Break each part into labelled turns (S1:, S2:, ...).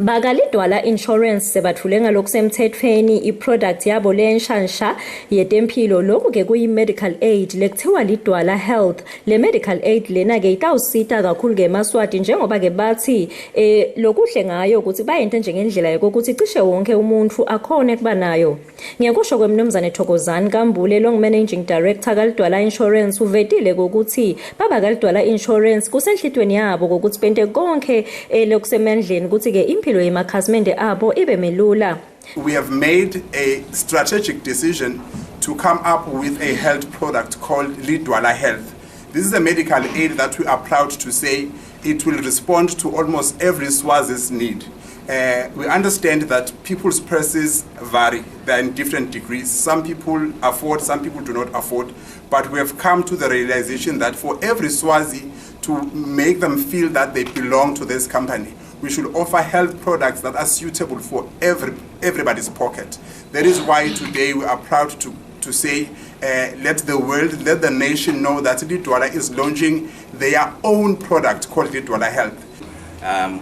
S1: Lidwala Insurance sebathule ngalokusemthethweni iproduct yabo lenshansha yetempilo lokhu ke kuyi medical aid lekuthiwa lidwala health. Le medical aid lena ke itawusita kakhulu ke emaswati njengoba ke bathi lokuhle ngayo ukuthi bayento njengendlela yokuthi cishe wonke umuntu akhona kuba nayo. Ngiyakusho kwemnumzane Thokozani Kambule long managing director kaLidwala Insurance uvetile ukuthi baba kaLidwala Insurance kusenhlitweni yabo ukuthi bente konke lokusemandleni ukuthi ke impilo yemakhasimende abo ibe melula.
S2: We have made a strategic decision to come up with a health product called lidwala health. This is a medical aid that we are proud to say it will respond to almost every Swazi's need. We understand that people's purses vary, they are in different degrees. Some people afford, some people do not afford. But we have come to the realization that for every Swazi, to make them feel that they belong to this company, we should offer health products that are suitable for everybody's pocket. That is why today we are proud to say, let the world, let the nation know that Lidwala is launching their own product called Lidwala Health.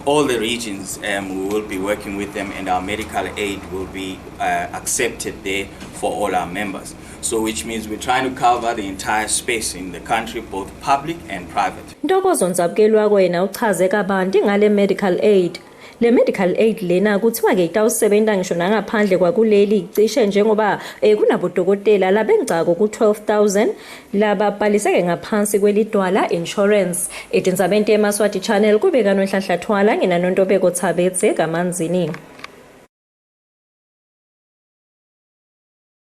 S3: All the regions, we will be working with them, and our medical aid will be accepted there for all our members. So which means we're trying to cover the entire space in the country, both public and private.
S1: Ntokozo Nzabkelwa kwena uchaze kabanti ngale medical aid. Le medical aid lena kuthiwa ke itawusebenza ngisho nangaphandle kwakuleli cishe njengoba kunabodokotela labengcako ku12,000 lababhaliseke ngaphansi kwelidwala insurance. Edinzabente eMaswati channel kubeka noNhlanhla Thwala ngina noNtobeko Thabetse kaManzini.